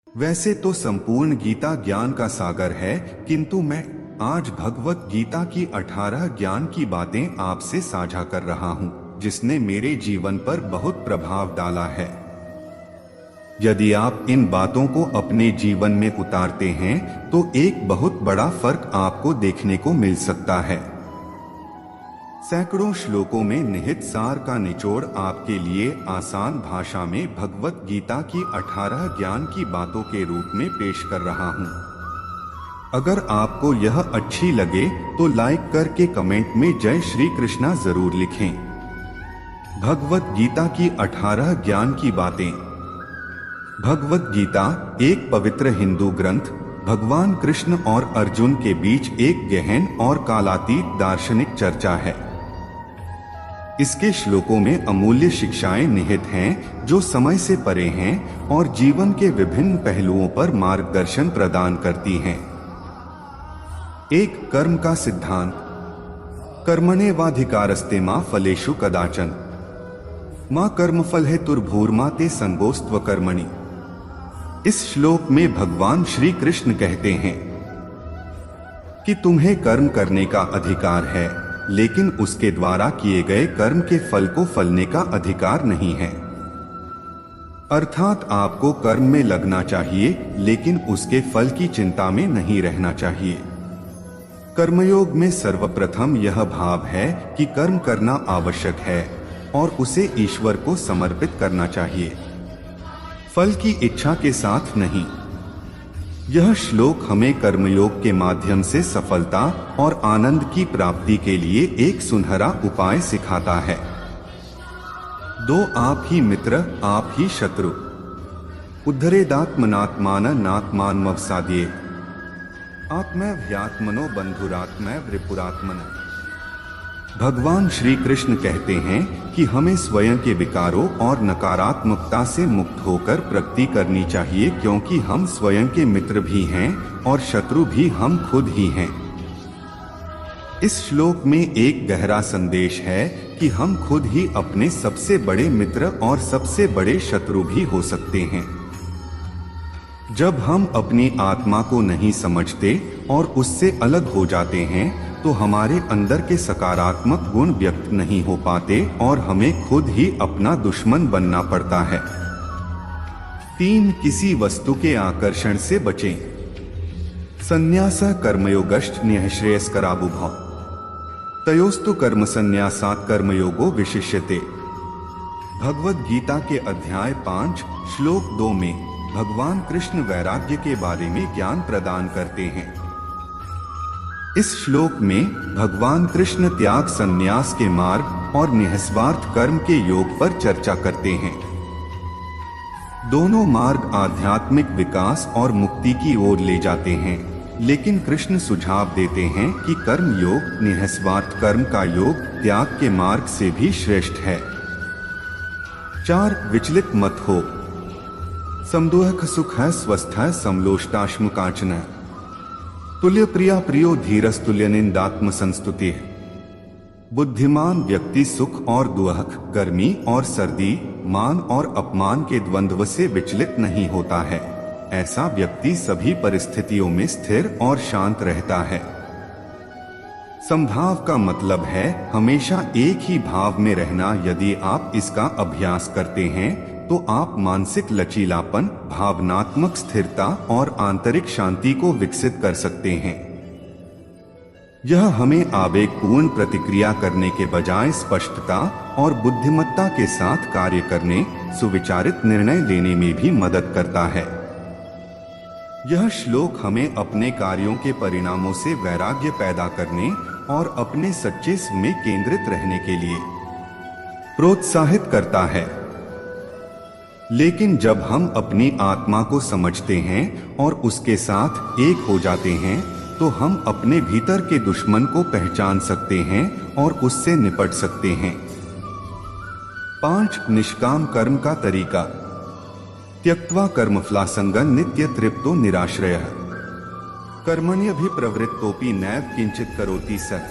वैसे तो संपूर्ण गीता ज्ञान का सागर है, किंतु मैं आज भगवत गीता की 18 ज्ञान की बातें आपसे साझा कर रहा हूँ, जिसने मेरे जीवन पर बहुत प्रभाव डाला है। यदि आप इन बातों को अपने जीवन में उतारते हैं तो एक बहुत बड़ा फर्क आपको देखने को मिल सकता है। सैकड़ों श्लोकों में निहित सार का निचोड़ आपके लिए आसान भाषा में भगवत गीता की 18 ज्ञान की बातों के रूप में पेश कर रहा हूँ। अगर आपको यह अच्छी लगे तो लाइक करके कमेंट में जय श्री कृष्णा जरूर लिखें। भगवत गीता की 18 ज्ञान की बातें। भगवत गीता एक पवित्र हिंदू ग्रंथ, भगवान कृष्ण और अर्जुन के बीच एक गहन और कालातीत दार्शनिक चर्चा है। इसके श्लोकों में अमूल्य शिक्षाएं निहित हैं जो समय से परे हैं और जीवन के विभिन्न पहलुओं पर मार्गदर्शन प्रदान करती हैं। एक कर्म का सिद्धांत। कर्मण्येवाधिकारस्ते मा फलेषु कदाचन मां कर्मफल हेतुर्भूर्मा ते संगोस्त्व कर्मणि। इस श्लोक में भगवान श्री कृष्ण कहते हैं कि तुम्हें कर्म करने का अधिकार है, लेकिन उसके द्वारा किए गए कर्म के फल को फलने का अधिकार नहीं है। अर्थात आपको कर्म में लगना चाहिए, लेकिन उसके फल की चिंता में नहीं रहना चाहिए। कर्मयोग में सर्वप्रथम यह भाव है कि कर्म करना आवश्यक है और उसे ईश्वर को समर्पित करना चाहिए, फल की इच्छा के साथ नहीं। यह श्लोक हमें कर्मयोग के माध्यम से सफलता और आनंद की प्राप्ति के लिए एक सुनहरा उपाय सिखाता है। दो आप ही मित्र, आप ही शत्रु। उद्धरेदात्मनात्मान नात्मानमवसाद्ये आत्मैव्यात्मनो बंधुरात्मैव रिपुरात्मन। भगवान श्री कृष्ण कहते हैं कि हमें स्वयं के विकारों और नकारात्मकता से मुक्त होकर प्रगति करनी चाहिए, क्योंकि हम स्वयं के मित्र भी हैं और शत्रु भी हम खुद ही हैं। इस श्लोक में एक गहरा संदेश है कि हम खुद ही अपने सबसे बड़े मित्र और सबसे बड़े शत्रु भी हो सकते हैं। जब हम अपनी आत्मा को नहीं समझते और उससे अलग हो जाते हैं तो हमारे अंदर के सकारात्मक गुण व्यक्त नहीं हो पाते और हमें खुद ही अपना दुश्मन बनना पड़ता है। 3 किसी वस्तु के आकर्षण से बचें। संन्यासः कर्मयोगश्च न्यश्रेयस्कराबुभौ तयोस्तु कर्म संन्यासात् कर्मयोगो विशिष्यते। भगवद गीता के अध्याय 5 श्लोक 2 में भगवान कृष्ण वैराग्य के बारे में ज्ञान प्रदान करते हैं। इस श्लोक में भगवान कृष्ण त्याग संन्यास के मार्ग और निःस्वार्थ कर्म के योग पर चर्चा करते हैं। दोनों मार्ग आध्यात्मिक विकास और मुक्ति की ओर ले जाते हैं, लेकिन कृष्ण सुझाव देते हैं कि कर्म योग निःस्वार्थ कर्म का योग त्याग के मार्ग से भी श्रेष्ठ है। 4 विचलित मत हो। समदुःख सुख है स्वस्थ है समलोष्टाश्म कांचन तुल्य प्रिया प्रियो धीरस्तुल्य निंदात्म संस्तुति। बुद्धिमान व्यक्ति सुख और दुख, गर्मी और सर्दी, मान और अपमान के द्वंद्व से विचलित नहीं होता है। ऐसा व्यक्ति सभी परिस्थितियों में स्थिर और शांत रहता है। समभाव का मतलब है हमेशा एक ही भाव में रहना। यदि आप इसका अभ्यास करते हैं तो आप मानसिक लचीलापन, भावनात्मक स्थिरता और आंतरिक शांति को विकसित कर सकते हैं। यह हमें आवेगपूर्ण प्रतिक्रिया करने के बजाय स्पष्टता और बुद्धिमत्ता के साथ कार्य करने, सुविचारित निर्णय लेने में भी मदद करता है। यह श्लोक हमें अपने कार्यों के परिणामों से वैराग्य पैदा करने और अपने सच्चे स्व में केंद्रित रहने के लिए प्रोत्साहित करता है। लेकिन जब हम अपनी आत्मा को समझते हैं और उसके साथ एक हो जाते हैं तो हम अपने भीतर के दुश्मन को पहचान सकते हैं और उससे निपट सकते हैं। 5 निष्काम कर्म का तरीका। त्यक्त्वा कर्मफलासंगं नित्य तृप्तो निराश्रयः कर्मण्यभिप्रवृत्तोपि नैव किंचित करोति सः।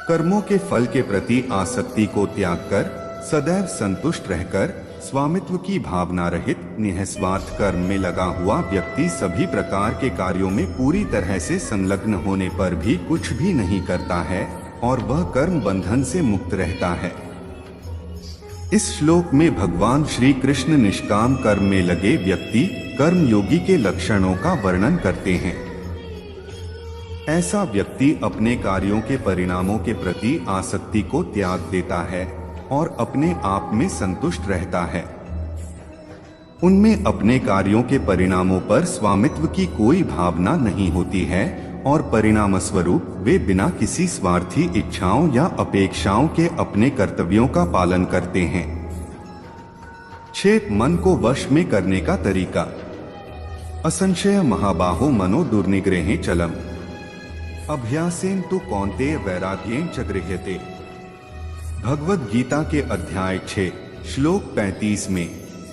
कर्मों के फल के प्रति आसक्ति को त्याग कर, सदैव संतुष्ट रहकर, स्वामित्व की भावना रहित निःस्वार्थ कर्म में लगा हुआ व्यक्ति सभी प्रकार के कार्यों में पूरी तरह से संलग्न होने पर भी कुछ भी नहीं करता है और वह कर्म बंधन से मुक्त रहता है। इस श्लोक में भगवान श्री कृष्ण निष्काम कर्म में लगे व्यक्ति कर्म योगी के लक्षणों का वर्णन करते हैं। ऐसा व्यक्ति अपने कार्यों के परिणामों के प्रति आसक्ति को त्याग देता है और अपने आप में संतुष्ट रहता है। उनमें अपने कार्यों के परिणामों पर स्वामित्व की कोई भावना नहीं होती है और परिणाम स्वरूप वे बिना किसी स्वार्थी इच्छाओं या अपेक्षाओं के अपने कर्तव्यों का पालन करते हैं। 6 मन को वश में करने का तरीका। असंशय महाबाहो मनो दुर्निग्रहे चलम अभ्यासेन तु कौन्तेय वैराग्येन च गृह्यते। भगवद गीता के अध्याय 6 श्लोक 35 में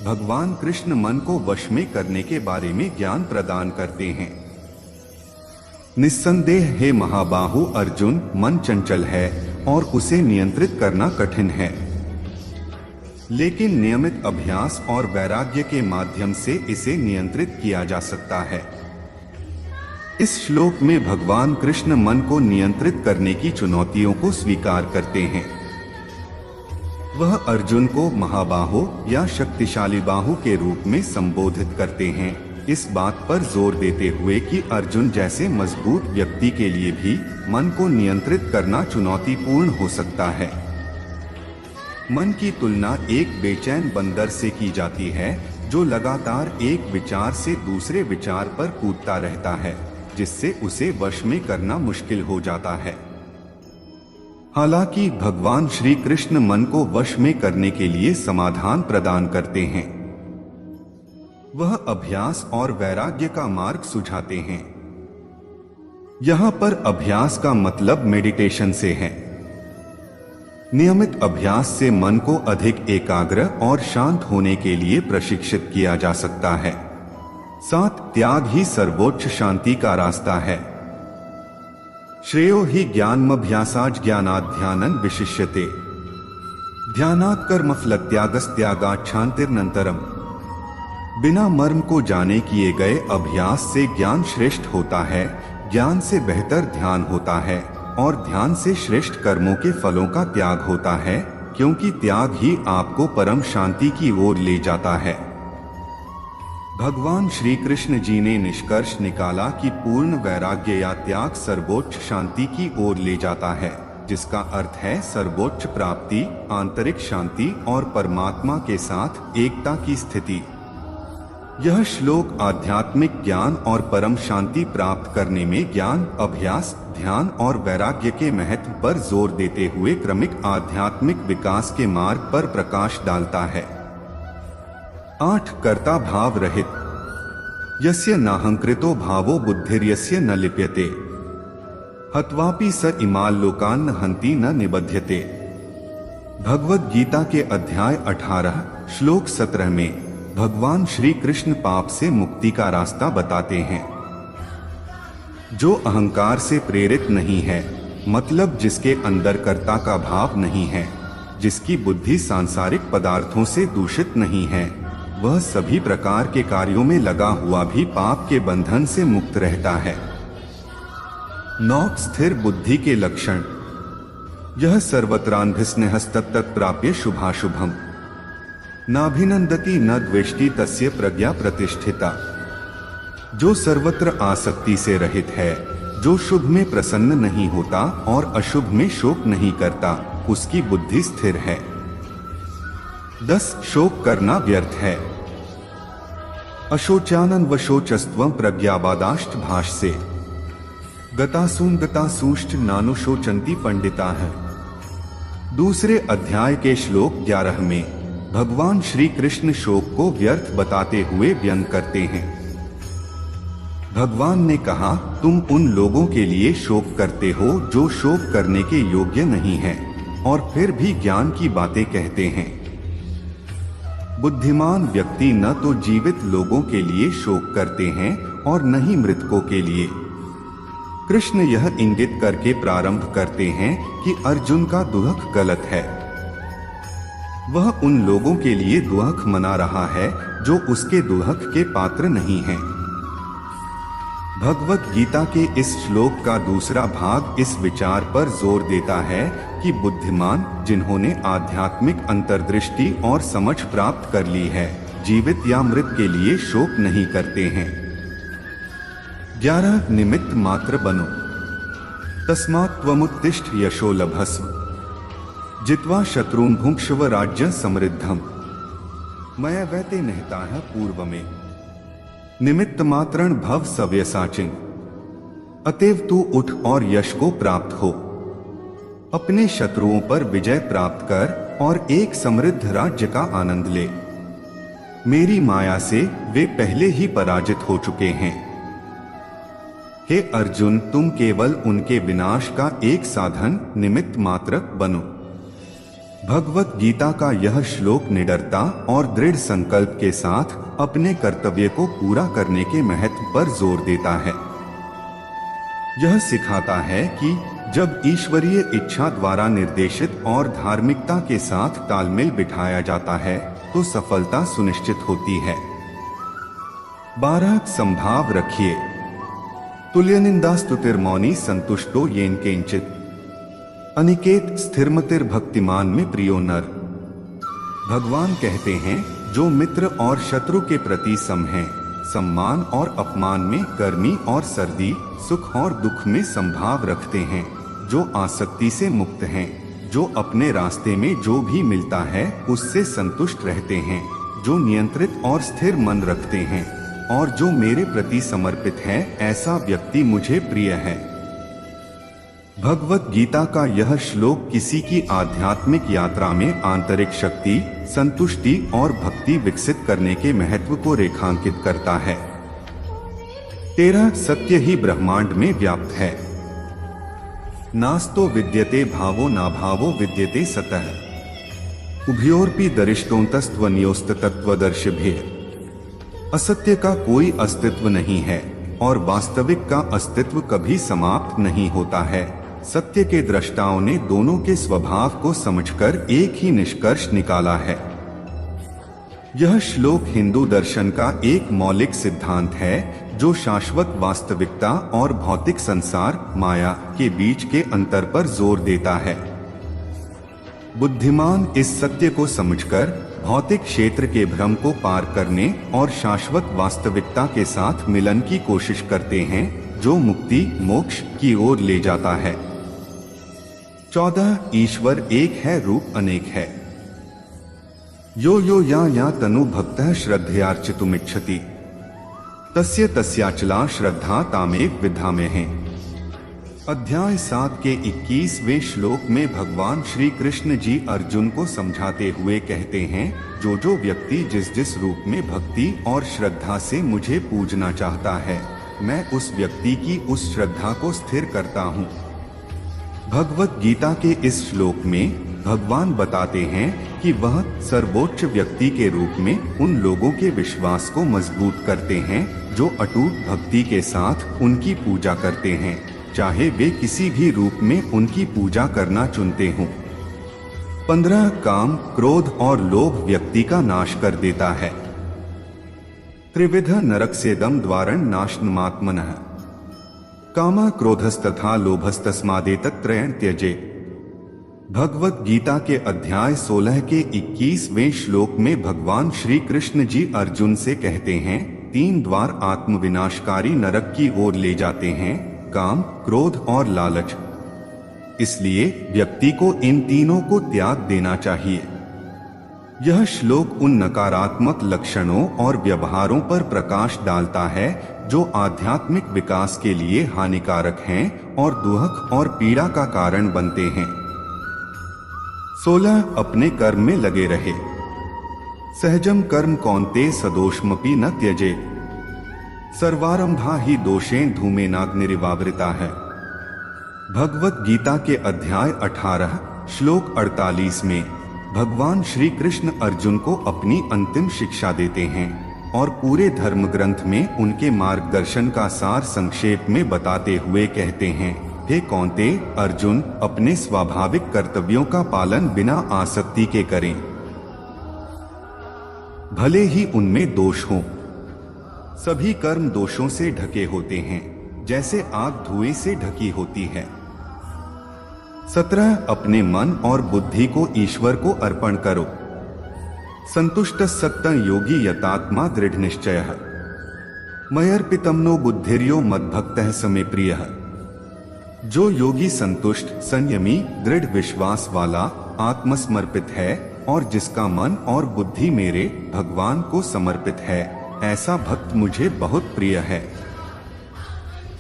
भगवान कृष्ण मन को वश में करने के बारे में ज्ञान प्रदान करते हैं। निस्संदेह हे महाबाहु अर्जुन, मन चंचल है और उसे नियंत्रित करना कठिन है, लेकिन नियमित अभ्यास और वैराग्य के माध्यम से इसे नियंत्रित किया जा सकता है। इस श्लोक में भगवान कृष्ण मन को नियंत्रित करने की चुनौतियों को स्वीकार करते हैं। वह अर्जुन को महाबाहो या शक्तिशाली बाहु के रूप में संबोधित करते हैं, इस बात पर जोर देते हुए कि अर्जुन जैसे मजबूत व्यक्ति के लिए भी मन को नियंत्रित करना चुनौतीपूर्ण हो सकता है। मन की तुलना एक बेचैन बंदर से की जाती है जो लगातार एक विचार से दूसरे विचार पर कूदता रहता है, जिससे उसे वश में करना मुश्किल हो जाता है। हालांकि भगवान श्री कृष्ण मन को वश में करने के लिए समाधान प्रदान करते हैं। वह अभ्यास और वैराग्य का मार्ग सुझाते हैं। यहाँ पर अभ्यास का मतलब मेडिटेशन से है। नियमित अभ्यास से मन को अधिक एकाग्र और शांत होने के लिए प्रशिक्षित किया जा सकता है। साथ त्याग ही सर्वोच्च शांति का रास्ता है। श्रेयो हि ज्ञानमभ्यासाच् ज्ञानात् ध्यानं विशिष्यते ध्यानात् कर्मफलत्यागस्त्यागात् शान्तिरनन्तरम्। बिना मर्म को जाने किए गए अभ्यास से ज्ञान श्रेष्ठ होता है, ज्ञान से बेहतर ध्यान होता है और ध्यान से श्रेष्ठ कर्मों के फलों का त्याग होता है, क्योंकि त्याग ही आपको परम शांति की ओर ले जाता है। भगवान श्री कृष्ण जी ने निष्कर्ष निकाला कि पूर्ण वैराग्य या त्याग सर्वोच्च शांति की ओर ले जाता है, जिसका अर्थ है सर्वोच्च प्राप्ति, आंतरिक शांति और परमात्मा के साथ एकता की स्थिति। यह श्लोक आध्यात्मिक ज्ञान और परम शांति प्राप्त करने में ज्ञान, अभ्यास, ध्यान और वैराग्य के महत्व पर जोर देते हुए क्रमिक आध्यात्मिक विकास के मार्ग पर प्रकाश डालता है। 8 कर्ता भाव रहित। यस्य नाहंकृतो भावो बुद्धिर्यस्य न लिप्यते हत्वापि स इमाल लोकान् न हन्ति न निबध्यते। भगवद गीता के अध्याय 18 श्लोक 17 में भगवान श्री कृष्ण पाप से मुक्ति का रास्ता बताते हैं। जो अहंकार से प्रेरित नहीं है, मतलब जिसके अंदर कर्ता का भाव नहीं है, जिसकी बुद्धि सांसारिक पदार्थों से दूषित नहीं है, वह सभी प्रकार के कार्यों में लगा हुआ भी पाप के बंधन से मुक्त रहता है। 9 स्थिर बुद्धि के लक्षण। यह सर्वत्रान्भिस्नेहस्तत्तत् प्राप्य शुभाशुभम नाभिनंदति न द्वेष्टि तस्य प्रज्ञा प्रतिष्ठिता। जो सर्वत्र आसक्ति से रहित है, जो शुभ में प्रसन्न नहीं होता और अशुभ में शोक नहीं करता, उसकी बुद्धि स्थिर है। 10 शोक करना व्यर्थ है। अशोचानन वशोचस्त्वं प्रज्ञावादाष्ट भाष्ये गतासून गतासूष्ट नानुशोचन्ति पंडिताः। दूसरे अध्याय के श्लोक 11 में भगवान श्री कृष्ण शोक को व्यर्थ बताते हुए व्यंग करते हैं। भगवान ने कहा, तुम उन लोगों के लिए शोक करते हो जो शोक करने के योग्य नहीं हैं और फिर भी ज्ञान की बातें कहते हैं। बुद्धिमान व्यक्ति न तो जीवित लोगों के लिए शोक करते हैं और न ही मृतकों के लिए। कृष्ण यह इंगित करके प्रारंभ करते हैं कि अर्जुन का दुख गलत है। वह उन लोगों के लिए दुहक मना रहा है जो उसके दुहक के पात्र नहीं हैं। भगवत गीता के इस श्लोक का दूसरा भाग इस विचार पर जोर देता है कि बुद्धिमान जिन्होंने आध्यात्मिक अंतर्दृष्टि और समझ प्राप्त कर ली है, जीवित या मृत के लिए शोक नहीं करते हैं। 11 निमित्त मात्र बनो, तस्मात् त्वमुत्तिष्ठ यशो लभस्व, जित्वा शत्रून् भुङ्क्ष्व राज्य समृद्धम, मया वैते निहताः पूर्व में, निमित्त मात्रण भव सव्यसाचिन, अतएव तू उठ और यश को प्राप्त हो, अपने शत्रुओं पर विजय प्राप्त कर और एक समृद्ध राज्य का आनंद ले। मेरी माया से वे पहले ही पराजित हो चुके हैं। हे अर्जुन, तुम केवल उनके विनाश का एक साधन निमित्त मात्र बनो। भगवत गीता का यह श्लोक निडरता और दृढ़ संकल्प के साथ अपने कर्तव्य को पूरा करने के महत्व पर जोर देता है। यह सिखाता है कि जब ईश्वरीय इच्छा द्वारा निर्देशित और धार्मिकता के साथ तालमेल बिठाया जाता है तो सफलता सुनिश्चित होती है। 12 संभाव रखिए, तुल्यनिंदास्तुतिर्मौनी संतुष्टो येन केंचित, अनिकेत स्थिरमतिर भक्तिमान में प्रियो नर। भगवान कहते हैं, जो मित्र और शत्रु के प्रति सम हैं, सम्मान और अपमान में, गर्मी और सर्दी, सुख और दुख में संभाव रखते हैं, जो आसक्ति से मुक्त हैं, जो अपने रास्ते में जो भी मिलता है उससे संतुष्ट रहते हैं, जो नियंत्रित और स्थिर मन रखते हैं और जो मेरे प्रति समर्पित है, ऐसा व्यक्ति मुझे प्रिय है। भगवत गीता का यह श्लोक किसी की आध्यात्मिक यात्रा में आंतरिक शक्ति, संतुष्टि और भक्ति विकसित करने के महत्व को रेखांकित करता है। 13 सत्य ही ब्रह्मांड में व्याप्त है। नास्तो विद्यते भावो नाभावो विद्यते सतः, उभयोरपि दरिष्टोन्तस्त्वन्योस्त तत्वदर्शिभिः। असत्य का कोई अस्तित्व नहीं है और वास्तविक का अस्तित्व कभी समाप्त नहीं होता है। सत्य के दृष्टाओं ने दोनों के स्वभाव को समझकर एक ही निष्कर्ष निकाला है। यह श्लोक हिंदू दर्शन का एक मौलिक सिद्धांत है जो शाश्वत वास्तविकता और भौतिक संसार माया के बीच के अंतर पर जोर देता है। बुद्धिमान इस सत्य को समझकर भौतिक क्षेत्र के भ्रम को पार करने और शाश्वत वास्तविकता के साथ मिलन की कोशिश करते हैं, जो मुक्ति मोक्ष की ओर ले जाता है। 14 ईश्वर एक है, रूप अनेक है। यो यो या तनु भक्तः श्रद्धयार्चितुमिच्छति, तस्य तस्याचला श्रद्धा तामेव विद्धामहे। अध्याय 7 के 21वें श्लोक में भगवान श्री कृष्ण जी अर्जुन को समझाते हुए कहते हैं, जो व्यक्ति जिस जिस रूप में भक्ति और श्रद्धा से मुझे पूजना चाहता है, मैं उस व्यक्ति की उस श्रद्धा को स्थिर करता हूँ। भगवत गीता के इस श्लोक में भगवान बताते हैं कि वह सर्वोच्च व्यक्ति के रूप में उन लोगों के विश्वास को मजबूत करते हैं जो अटूट भक्ति के साथ उनकी पूजा करते हैं, चाहे वे किसी भी रूप में उनकी पूजा करना चुनते हों। 15 काम, क्रोध और लोभ व्यक्ति का नाश कर देता है। त्रिविध नरकसेदम द्वारण नाशनमात्मनः, कामा क्रोधस्तथा लोभस्तस्मादेतत्त्रयं त्यजेत्। भगवत गीता के अध्याय 16 के 21वें श्लोक में भगवान श्री कृष्ण जी अर्जुन से कहते हैं, 3 द्वार आत्मविनाशकारी नरक की ओर ले जाते हैं, काम, क्रोध और लालच। इसलिए व्यक्ति को इन तीनों को त्याग देना चाहिए। यह श्लोक उन नकारात्मक लक्षणों और व्यवहारों पर प्रकाश डालता है जो आध्यात्मिक विकास के लिए हानिकारक हैं और दुख और पीड़ा का कारण बनते हैं। 16 अपने कर्म में लगे रहे। सहजम कर्म कौन्तेय सदोषमपि न त्यजे, सर्वारंभा ही दोषेण धूमेनाग्निरिवावृता है। भगवत गीता के अध्याय 18 श्लोक 48 में भगवान श्री कृष्ण अर्जुन को अपनी अंतिम शिक्षा देते हैं और पूरे धर्म ग्रंथ में उनके मार्गदर्शन का सार संक्षेप में बताते हुए कहते हैं, हे कौन्तेय, अर्जुन अपने स्वाभाविक कर्तव्यों का पालन बिना आसक्ति के करें। भले ही उनमें दोष हों। सभी कर्म दोषों से ढके होते हैं, जैसे आग धुएं से ढकी होती है। 17 अपने मन और बुद्धि को ईश्वर को अर्पण करो। संतुष्ट सत्तं योगी यतात्मा दृढ़ निश्चयः मयर्पितं नो बुद्धिर्यो मद्भक्तः समे प्रियः। जो योगी संतुष्ट, संयमी, दृढ़ विश्वास वाला, आत्मसमर्पित है और जिसका मन और बुद्धि मेरे भगवान को समर्पित है, ऐसा भक्त मुझे बहुत प्रिय है।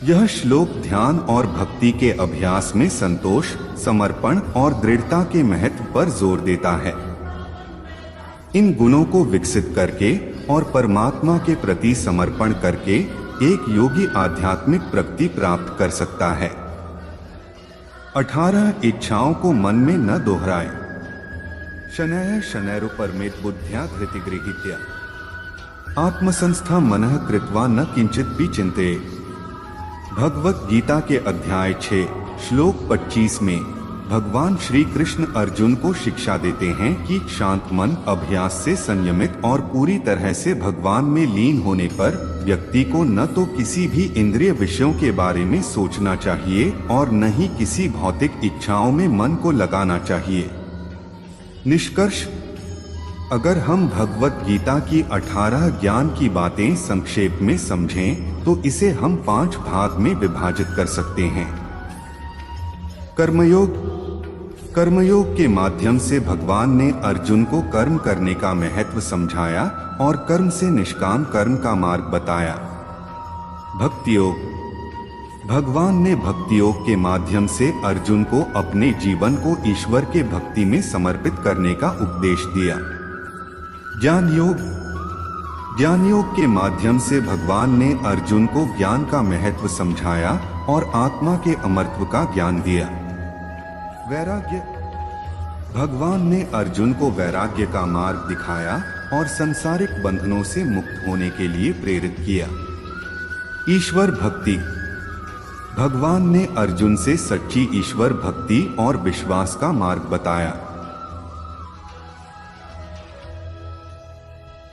यह श्लोक ध्यान और भक्ति के अभ्यास में संतोष, समर्पण और दृढ़ता के महत्व पर जोर देता है। इन गुणों को विकसित करके और परमात्मा के प्रति समर्पण करके एक योगी आध्यात्मिक प्रगति प्राप्त कर सकता है। 18 इच्छाओं को मन में न दोहराए। शनैः शनैरुपरमेत् बुद्ध्या धृतिगृहीत्या आत्मसंस्था मनः कृत्वा न किंचित भी चिंतेत्। भगवत गीता के अध्याय 6 श्लोक 25 में भगवान श्री कृष्ण अर्जुन को शिक्षा देते हैं कि शांत मन, अभ्यास से संयमित और पूरी तरह से भगवान में लीन होने पर व्यक्ति को न तो किसी भी इंद्रिय विषयों के बारे में सोचना चाहिए और न ही किसी भौतिक इच्छाओं में मन को लगाना चाहिए। निष्कर्ष, अगर हम भगवत गीता की 18 ज्ञान की बातें संक्षेप में समझें तो इसे हम 5 भाग में विभाजित कर सकते हैं। कर्मयोग। कर्मयोग के माध्यम से भगवान ने अर्जुन को कर्म करने का महत्व समझाया और कर्म से निष्काम कर्म का मार्ग बताया। भक्ति योग। भगवान ने भक्ति योग के माध्यम से अर्जुन को अपने जीवन को ईश्वर के भक्ति में समर्पित करने का उपदेश दिया। ज्ञान योग। ज्ञान योग के माध्यम से भगवान ने अर्जुन को ज्ञान का महत्व समझाया और आत्मा के अमरत्व का ज्ञान दिया। वैराग्य। भगवान ने अर्जुन को वैराग्य का मार्ग दिखाया और सांसारिक बंधनों से मुक्त होने के लिए प्रेरित किया। ईश्वर भक्ति। भगवान ने अर्जुन से सच्ची ईश्वर भक्ति और विश्वास का मार्ग बताया।